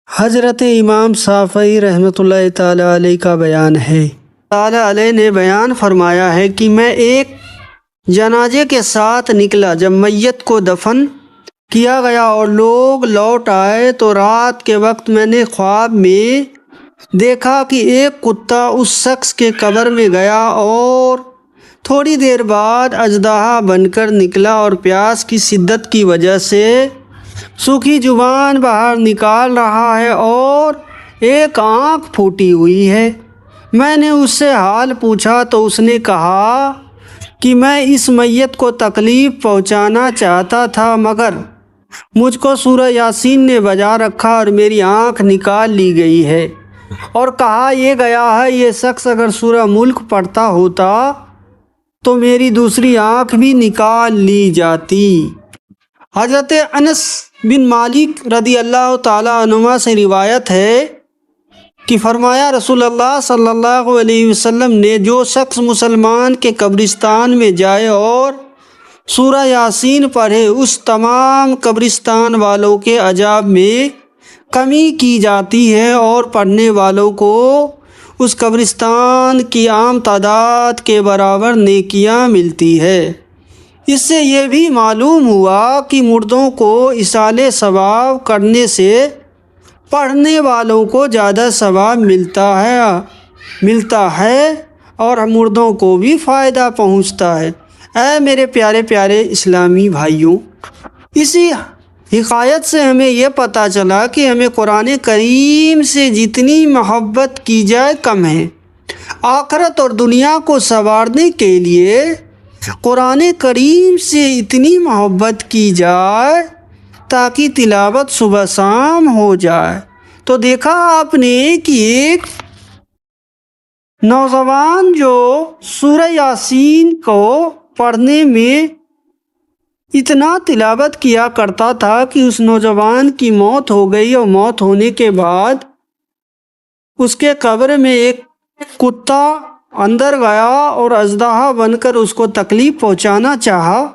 حضرت امام شافعی رحمۃ اللہ تعالیٰ علیہ کا بیان ہے۔ تعالیٰ علیہ نے بیان فرمایا ہے کہ میں ایک جنازے کے ساتھ نکلا جب میت کو دفن کیا گیا اور لوگ لوٹ آئے تو رات کے وقت میں نے خواب میں دیکھا کہ ایک کتا اس شخص کے قبر میں گیا اور تھوڑی دیر بعد اژدہا بن کر نکلا اور پیاس کی شدت کی وجہ سے سوکھی زبان باہر نکال رہا ہے اور ایک آنکھ پھوٹی ہوئی ہے۔ میں نے اس سے حال پوچھا تو اس نے کہا کہ میں اس میت کو تکلیف پہنچانا چاہتا تھا مگر مجھ کو سورہ یاسین نے بجا رکھا اور میری آنکھ نکال لی گئی ہے، اور کہا یہ گیا ہے یہ شخص اگر سورہ ملک پڑھتا ہوتا تو میری دوسری آنکھ بھی نکال لی جاتی۔ حضرت انس بن مالک رضی اللہ تعالیٰ عنہ سے روایت ہے کہ فرمایا رسول اللہ صلی اللہ علیہ وسلم نے جو شخص مسلمان کے قبرستان میں جائے اور سورہ یاسین پڑھے اس تمام قبرستان والوں کے عذاب میں کمی کی جاتی ہے اور پڑھنے والوں کو اس قبرستان کی عام تعداد کے برابر نیکیاں ملتی ہے۔ اس سے یہ بھی معلوم ہوا کہ مردوں کو ایصال ثواب کرنے سے پڑھنے والوں کو زیادہ ثواب ملتا ہے اور مردوں کو بھی فائدہ پہنچتا ہے۔ اے میرے پیارے پیارے اسلامی بھائیوں، اسی حکایت سے ہمیں یہ پتہ چلا کہ ہمیں قرآن کریم سے جتنی محبت کی جائے کم ہے۔ آخرت اور دنیا کو سنوارنے کے لیے قرآن کریم سے اتنی محبت کی جائے تاکہ تلاوت صبح شام ہو جائے۔ تو دیکھا آپ نے کہ ایک نوجوان جو سورہ یاسین کو پڑھنے میں اتنا تلاوت کیا کرتا تھا کہ اس نوجوان کی موت ہو گئی، اور موت ہونے کے بعد اس کے قبر میں ایک کتا اندر گیا اور اژدہا بن کر اس کو تکلیف پہنچانا چاہا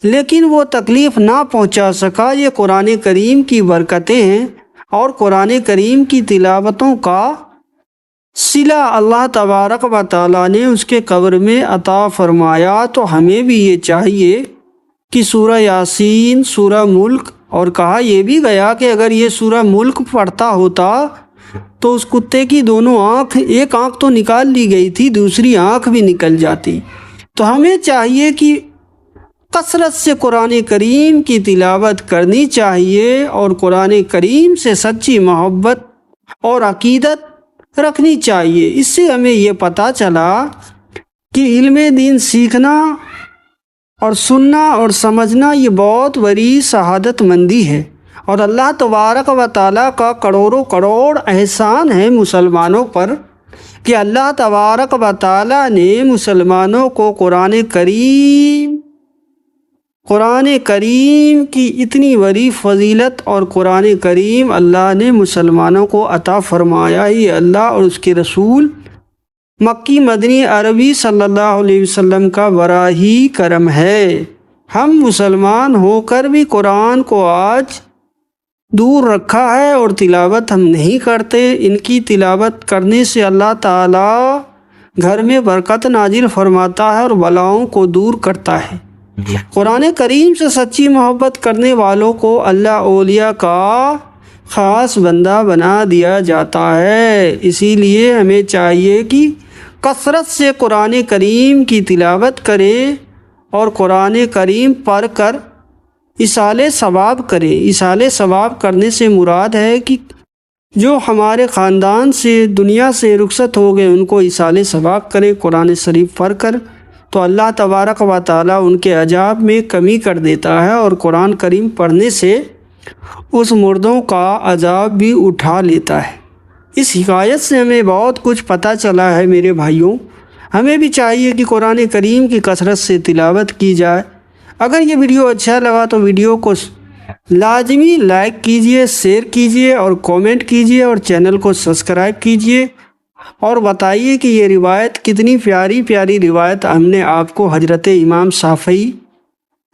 لیکن وہ تکلیف نہ پہنچا سکا۔ یہ قرآن کریم کی برکتیں ہیں اور قرآن کریم کی تلاوتوں کا صلہ اللہ تبارک و تعالیٰ نے اس کے قبر میں عطا فرمایا۔ تو ہمیں بھی یہ چاہیے کہ سورہ یاسین، سورہ ملک، اور کہا یہ بھی گیا کہ اگر یہ سورہ ملک پڑھتا ہوتا تو اس کتے کی دونوں آنکھ، ایک آنکھ تو نکال لی گئی تھی، دوسری آنکھ بھی نکل جاتی۔ تو ہمیں چاہیے کہ کثرت سے قرآن کریم کی تلاوت کرنی چاہیے اور قرآن کریم سے سچی محبت اور عقیدت رکھنی چاہیے۔ اس سے ہمیں یہ پتہ چلا کہ علم دین سیکھنا اور سننا اور سمجھنا یہ بہت بڑی سعادت مندی ہے، اور اللہ تبارک و تعالیٰ کا کروڑوں کروڑ احسان ہے مسلمانوں پر کہ اللہ تبارک و تعالیٰ نے مسلمانوں کو قرآن کریم کی اتنی بڑی فضیلت، اور قرآن کریم اللہ نے مسلمانوں کو عطا فرمایا۔ یہ اللہ اور اس کے رسول مکی مدنی عربی صلی اللہ علیہ وسلم کا بڑا ہی کرم ہے۔ ہم مسلمان ہو کر بھی قرآن کو آج دور رکھا ہے اور تلاوت ہم نہیں کرتے۔ ان کی تلاوت کرنے سے اللہ تعالیٰ گھر میں برکت نازل فرماتا ہے اور بلاؤں کو دور کرتا ہے۔ قرآن کریم سے سچی محبت کرنے والوں کو اللہ اولیاء کا خاص بندہ بنا دیا جاتا ہے۔ اسی لیے ہمیں چاہیے کہ کثرت سے قرآن کریم کی تلاوت کریں اور قرآن کریم پڑھ کر ایصال ثواب کریں۔ ایصال ثواب کرنے سے مراد ہے کہ جو ہمارے خاندان سے دنیا سے رخصت ہو گئے ان کو ایصال ثواب کریں قرآن شریف پڑھ کر، تو اللہ تبارک و تعالیٰ ان کے عذاب میں کمی کر دیتا ہے، اور قرآن کریم پڑھنے سے اس مردوں کا عذاب بھی اٹھا لیتا ہے۔ اس حکایت سے ہمیں بہت کچھ پتہ چلا ہے میرے بھائیوں۔ ہمیں بھی چاہیے کہ قرآن کریم کی کثرت سے تلاوت کی جائے۔ اگر یہ ویڈیو اچھا لگا تو ویڈیو کو لازمی لائک کیجئے، شیئر کیجئے اور کومنٹ کیجئے، اور چینل کو سبسکرائب کیجئے، اور بتائیے کہ یہ روایت کتنی پیاری پیاری روایت ہم نے آپ کو حضرت امام شافعی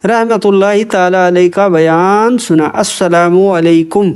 رحمۃ اللہ تعالیٰ علیہ کا بیان سنا۔ السلام علیکم۔